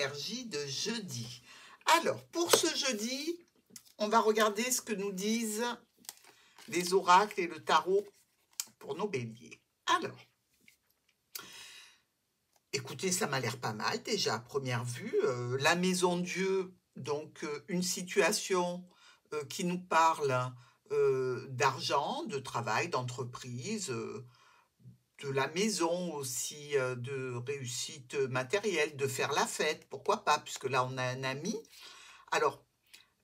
énergie de jeudi. Alors, pour ce jeudi, on va regarder ce que nous disent les oracles et le tarot pour nos béliers. Alors, écoutez, ça m'a l'air pas mal déjà à première vue. La maison Dieu, donc une situation qui nous parle d'argent, de travail, d'entreprise, de la maison aussi, de réussite matérielle, de faire la fête, pourquoi pas, puisque là on a un ami. Alors,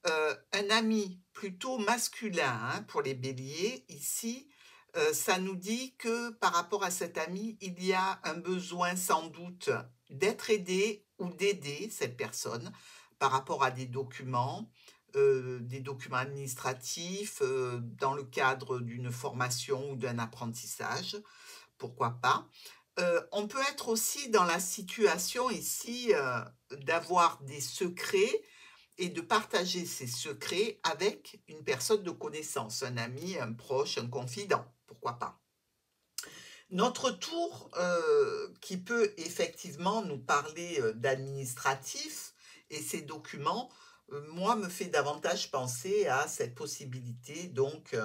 un ami plutôt masculin hein, pour les béliers, ici, ça nous dit que par rapport à cet ami, il y a un besoin sans doute d'être aidé ou d'aider cette personne par rapport à des documents administratifs, dans le cadre d'une formation ou d'un apprentissage, pourquoi pas. On peut être aussi dans la situation ici d'avoir des secrets et de partager ces secrets avec une personne de connaissance, un ami, un proche, un confident, pourquoi pas. Notre tour, qui peut effectivement nous parler d'administratif et ces documents, moi, me fait davantage penser à cette possibilité, donc,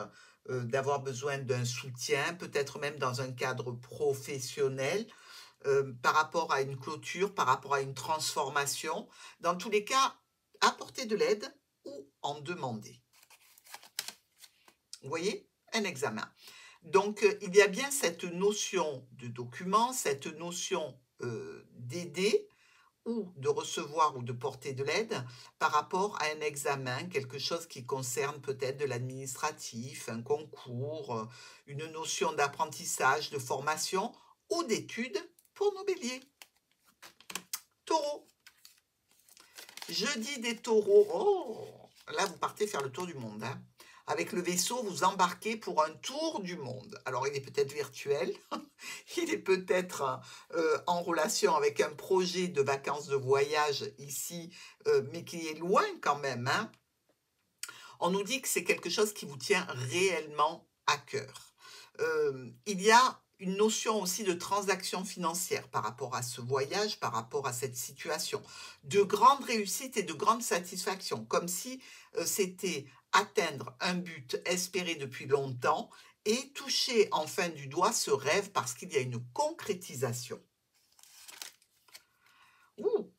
d'avoir besoin d'un soutien, peut-être même dans un cadre professionnel, par rapport à une clôture, par rapport à une transformation. Dans tous les cas, apporter de l'aide ou en demander. Vous voyez, un examen. Donc, il y a bien cette notion de document, cette notion d'aider ou de recevoir ou de porter de l'aide par rapport à un examen, quelque chose qui concerne peut-être de l'administratif, un concours, une notion d'apprentissage, de formation ou d'études pour nos béliers. Taureau. Jeudi des taureaux. Oh, là, vous partez faire le tour du monde. Hein. Avec le vaisseau, vous embarquez pour un tour du monde. Alors, il est peut-être virtuel, il est peut-être en relation avec un projet de vacances de voyage ici, mais qui est loin quand même. Hein. On nous dit que c'est quelque chose qui vous tient réellement à cœur. Il y a une notion aussi de transaction financière par rapport à ce voyage, par rapport à cette situation, de grande réussite et de grande satisfaction, comme si c'était atteindre un but espéré depuis longtemps et toucher en fin du doigt ce rêve parce qu'il y a une concrétisation. Ouh.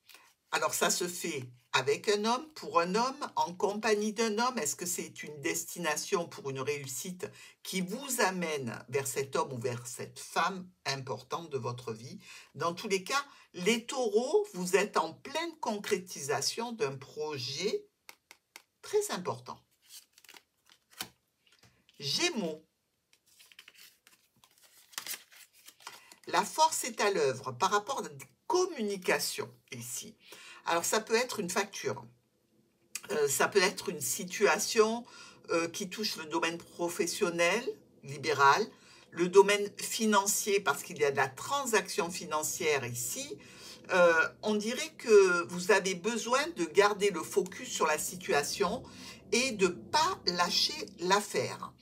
Alors ça se fait avec un homme, pour un homme, en compagnie d'un homme. Est-ce que c'est une destination pour une réussite qui vous amène vers cet homme ou vers cette femme importante de votre vie? Dans tous les cas, les taureaux, vous êtes en pleine concrétisation d'un projet très important. Gémeaux. La force est à l'œuvre par rapport à la communication ici. Alors ça peut être une facture, ça peut être une situation qui touche le domaine professionnel, libéral, le domaine financier parce qu'il y a de la transaction financière ici. On dirait que vous avez besoin de garder le focus sur la situation et de ne pas lâcher l'affaire.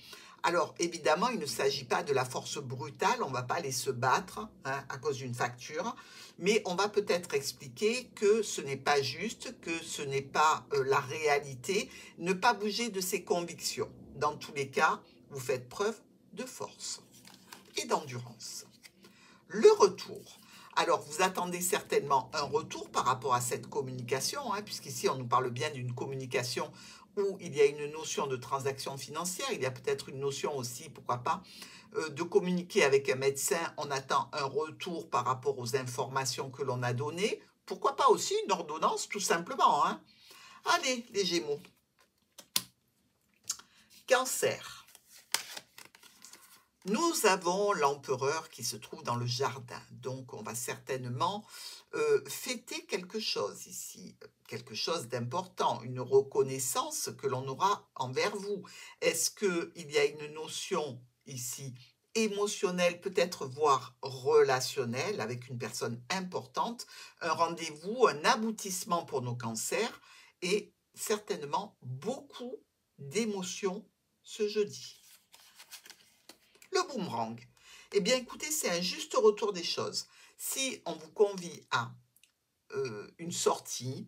Alors, évidemment, il ne s'agit pas de la force brutale, on ne va pas aller se battre hein, à cause d'une facture, mais on va peut-être expliquer que ce n'est pas juste, que ce n'est pas la réalité, ne pas bouger de ses convictions. Dans tous les cas, vous faites preuve de force et d'endurance. Le retour. Alors, vous attendez certainement un retour par rapport à cette communication, hein, puisqu'ici, on nous parle bien d'une communication où il y a une notion de transaction financière, il y a peut-être une notion aussi, pourquoi pas, de communiquer avec un médecin, on attend un retour par rapport aux informations que l'on a données, pourquoi pas aussi une ordonnance, tout simplement. Hein. Allez, les Gémeaux. Cancer. Nous avons l'empereur qui se trouve dans le jardin, donc on va certainement fêter quelque chose ici, quelque chose d'important, une reconnaissance que l'on aura envers vous. Est-ce qu'il y a une notion ici émotionnelle, peut-être voire relationnelle avec une personne importante, un rendez-vous, un aboutissement pour nos cancers et certainement beaucoup d'émotions ce jeudi. Le boomerang. Eh bien, écoutez, c'est un juste retour des choses. Si on vous convie à une sortie,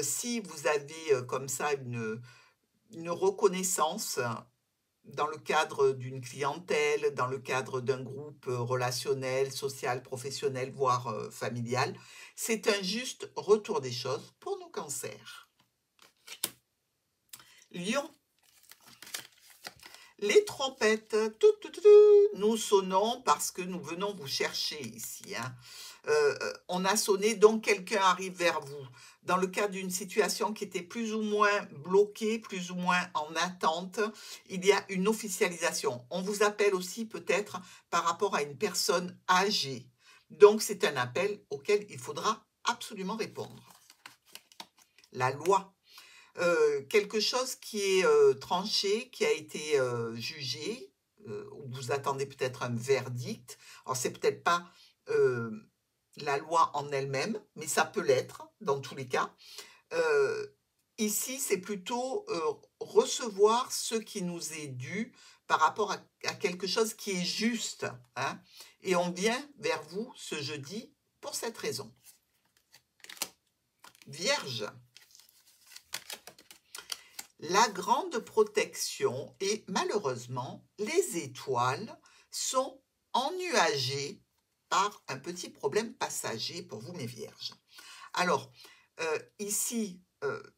si vous avez comme ça une reconnaissance dans le cadre d'une clientèle, dans le cadre d'un groupe relationnel, social, professionnel, voire familial, c'est un juste retour des choses pour nos cancers. Lion. Les trompettes, nous sonnons parce que nous venons vous chercher ici. Hein. On a sonné, donc quelqu'un arrive vers vous. Dans le cadre d'une situation qui était plus ou moins bloquée, plus ou moins en attente, il y a une officialisation. On vous appelle aussi peut-être par rapport à une personne âgée. Donc c'est un appel auquel il faudra absolument répondre. La loi. Quelque chose qui est tranché, qui a été jugé, où vous attendez peut-être un verdict. Alors, c'est peut-être pas la loi en elle-même, mais ça peut l'être dans tous les cas. Ici, c'est plutôt recevoir ce qui nous est dû par rapport à quelque chose qui est juste. Hein, et on vient vers vous ce jeudi pour cette raison. Vierge. La grande protection et malheureusement, les étoiles sont ennuagées par un petit problème passager pour vous, mes vierges. Alors, ici,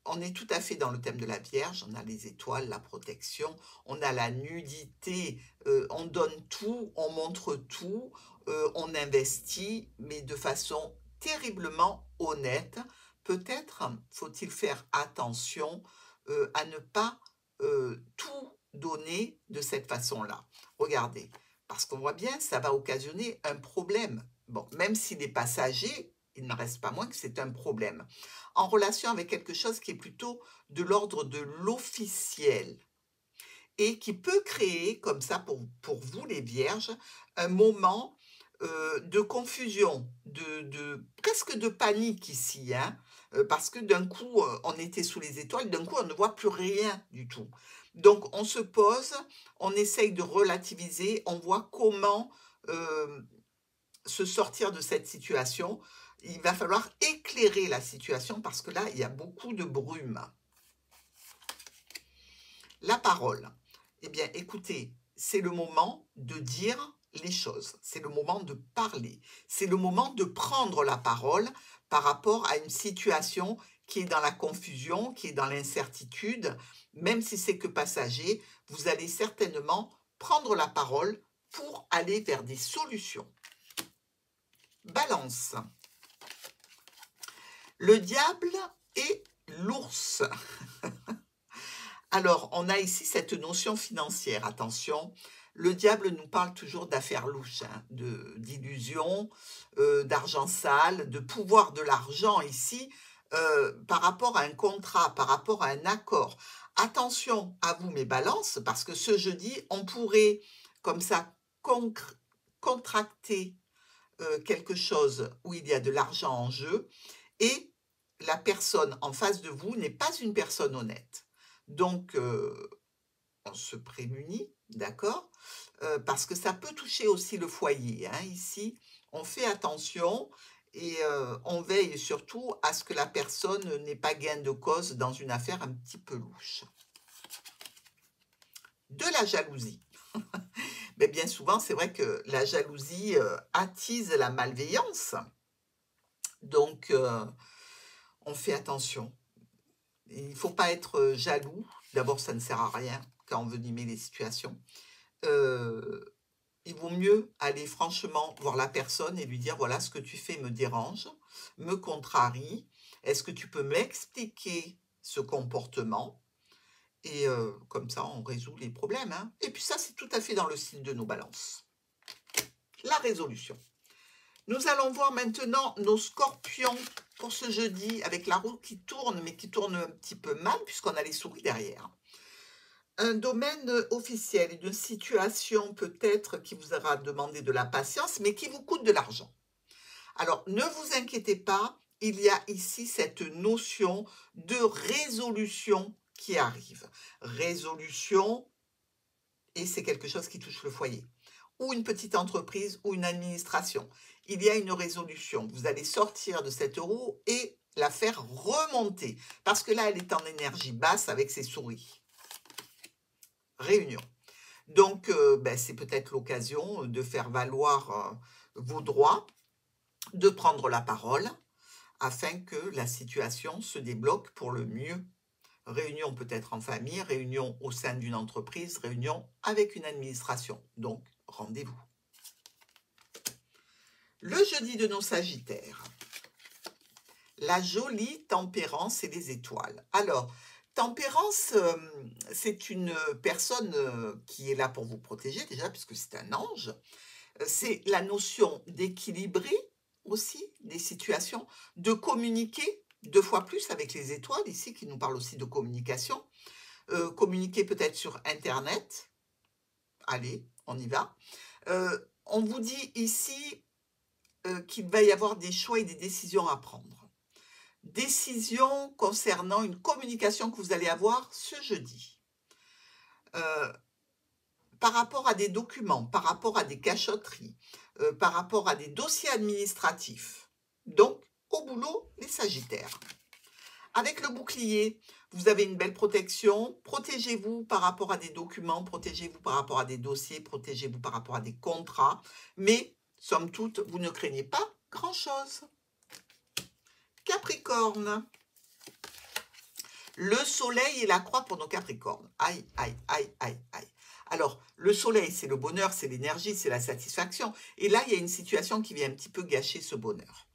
on est tout à fait dans le thème de la Vierge. On a les étoiles, la protection, on a la nudité, on donne tout, on montre tout, on investit, mais de façon terriblement honnête. Peut-être faut-il faire attention à ne pas tout donner de cette façon-là. Regardez, parce qu'on voit bien, ça va occasionner un problème. Bon, même s'il est passager, il n'en reste pas moins que c'est un problème. En relation avec quelque chose qui est plutôt de l'ordre de l'officiel et qui peut créer, comme ça pour vous les vierges, un moment de confusion, presque de panique ici, hein, parce que d'un coup, on était sous les étoiles, d'un coup, on ne voit plus rien du tout. Donc, on se pose, on essaye de relativiser, on voit comment se sortir de cette situation. Il va falloir éclairer la situation parce que là, il y a beaucoup de brume. La parole. Eh bien, écoutez, c'est le moment de dire les choses, c'est le moment de parler, c'est le moment de prendre la parole par rapport à une situation qui est dans la confusion, qui est dans l'incertitude. Même si c'est que passager, vous allez certainement prendre la parole pour aller vers des solutions. Balance. Le diable et l'ours. Alors, on a ici cette notion financière. Attention, le diable nous parle toujours d'affaires louches, hein, d'illusions, d'argent sale, de pouvoir de l'argent ici, par rapport à un contrat, par rapport à un accord. Attention à vous, mes balances, parce que ce jeudi, on pourrait, comme ça, contracter quelque chose où il y a de l'argent en jeu et la personne en face de vous n'est pas une personne honnête. Donc, on se prémunit, d'accord, parce que ça peut toucher aussi le foyer. Hein, ici, on fait attention et on veille surtout à ce que la personne n'ait pas gain de cause dans une affaire un petit peu louche. De la jalousie. Mais bien souvent, c'est vrai que la jalousie attise la malveillance. Donc, on fait attention. Il ne faut pas être jaloux. D'abord, ça ne sert à rien quand on veut nimer les situations. Il vaut mieux aller franchement voir la personne et lui dire, voilà, ce que tu fais me dérange, me contrarie. Est-ce que tu peux m'expliquer ce comportement? Et comme ça, on résout les problèmes. Hein. Et puis ça, c'est tout à fait dans le style de nos balances. La résolution. Nous allons voir maintenant nos scorpions pour ce jeudi avec la roue qui tourne, mais qui tourne un petit peu mal puisqu'on a les souris derrière. Un domaine officiel, une situation peut-être qui vous aura demandé de la patience, mais qui vous coûte de l'argent. Alors, ne vous inquiétez pas, il y a ici cette notion de résolution qui arrive. Résolution, et c'est quelque chose qui touche le foyer, ou une petite entreprise, ou une administration. il y a une résolution. Vous allez sortir de cette roue et la faire remonter. Parce que là, elle est en énergie basse avec ses souris. Réunion. Donc, c'est peut-être l'occasion de faire valoir vos droits, de prendre la parole, afin que la situation se débloque pour le mieux. Réunion peut-être en famille, réunion au sein d'une entreprise, réunion avec une administration. Donc, rendez-vous. Le jeudi de nos Sagittaires. La jolie tempérance et les étoiles. Alors, tempérance, c'est une personne qui est là pour vous protéger déjà, puisque c'est un ange. C'est la notion d'équilibrer aussi des situations, de communiquer 2 fois plus avec les étoiles, ici, qui nous parlent aussi de communication. Communiquer peut-être sur Internet. Allez, on y va. On vous dit ici qu'il va y avoir des choix et des décisions à prendre. Décision concernant une communication que vous allez avoir ce jeudi. Par rapport à des documents, par rapport à des cachotteries, par rapport à des dossiers administratifs. Donc, au boulot, les Sagittaires. Avec le bouclier, vous avez une belle protection. Protégez-vous par rapport à des documents, protégez-vous par rapport à des dossiers, protégez-vous par rapport à des contrats. Mais, somme toute, vous ne craignez pas grand-chose. Capricorne. Le soleil et la croix pour nos Capricornes. Aïe, aïe, aïe, aïe, aïe. Alors, le soleil, c'est le bonheur, c'est l'énergie, c'est la satisfaction. Et là, il y a une situation qui vient un petit peu gâcher ce bonheur.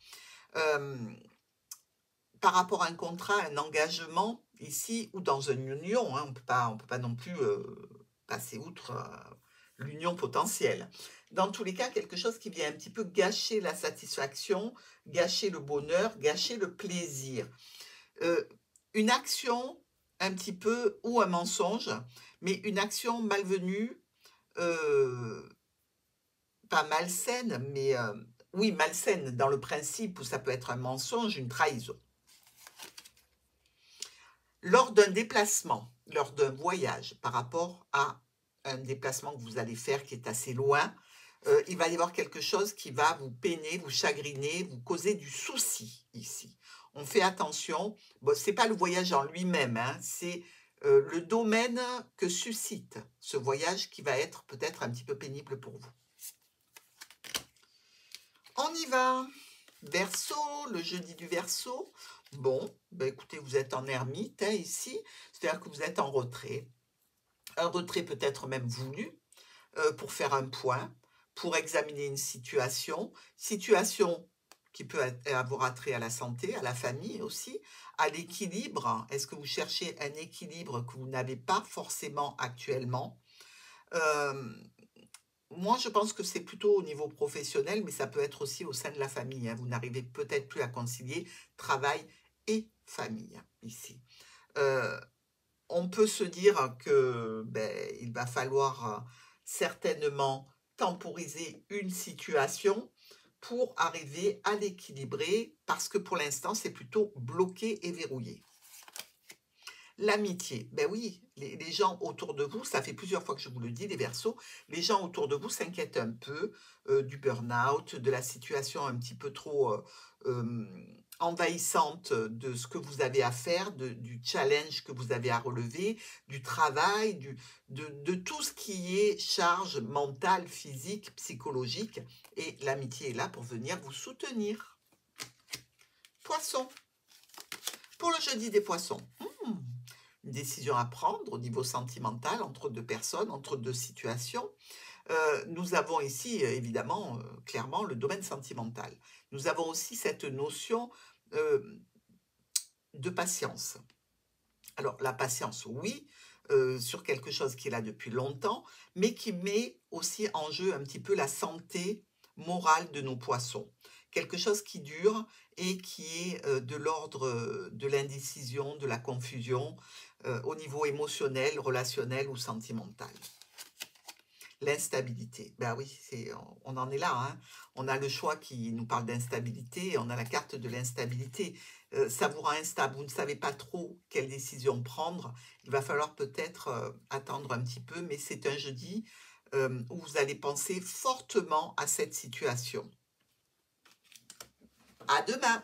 Par rapport à un contrat, un engagement, ici, ou dans une union, hein, on peut pas non plus passer outre l'union potentielle. Dans tous les cas, quelque chose qui vient un petit peu gâcher la satisfaction, gâcher le bonheur, gâcher le plaisir. Une action un petit peu, ou un mensonge, mais une action malvenue, pas malsaine, mais oui, malsaine dans le principe où ça peut être un mensonge, une trahison. Lors d'un déplacement, lors d'un voyage, par rapport à un déplacement que vous allez faire qui est assez loin, il va y avoir quelque chose qui va vous peiner, vous chagriner, vous causer du souci ici. On fait attention, bon, ce n'est pas le voyage en lui-même, hein, c'est le domaine que suscite ce voyage qui va être peut-être un petit peu pénible pour vous. On y va. Verseau, le jeudi du Verseau. Bon, écoutez, vous êtes en ermite hein, ici, c'est-à-dire que vous êtes en retrait. Un retrait peut-être même voulu pour faire un point, pour examiner une situation qui peut avoir attrait à la santé, à la famille aussi, à l'équilibre. Est-ce que vous cherchez un équilibre que vous n'avez pas forcément actuellement? Moi, je pense que c'est plutôt au niveau professionnel, mais ça peut être aussi au sein de la famille. Hein. Vous n'arrivez peut-être plus à concilier travail et famille ici. On peut se dire que il va falloir certainement temporiser une situation pour arriver à l'équilibrer, parce que pour l'instant, c'est plutôt bloqué et verrouillé. L'amitié, oui, les gens autour de vous, ça fait plusieurs fois que je vous le dis, les Verseaux, les gens autour de vous s'inquiètent un peu du burn-out, de la situation un petit peu trop envahissante de ce que vous avez à faire, du challenge que vous avez à relever, du travail, de tout ce qui est charge mentale, physique, psychologique. Et l'amitié est là pour venir vous soutenir. Poisson. Pour le jeudi des poissons, une décision à prendre au niveau sentimental entre 2 personnes, entre 2 situations. Nous avons ici, évidemment, clairement, le domaine sentimental. Nous avons aussi cette notion de patience. Alors, la patience, oui, sur quelque chose qui est là depuis longtemps, mais qui met aussi en jeu un petit peu la santé morale de nos poissons. Quelque chose qui dure et qui est de l'ordre de l'indécision, de la confusion, au niveau émotionnel, relationnel ou sentimental. L'instabilité, oui, on en est là. Hein. On a le choix qui nous parle d'instabilité, on a la carte de l'instabilité. Ça vous rend instable, vous ne savez pas trop quelle décision prendre. Il va falloir peut-être attendre un petit peu, mais c'est un jeudi où vous allez penser fortement à cette situation. À demain.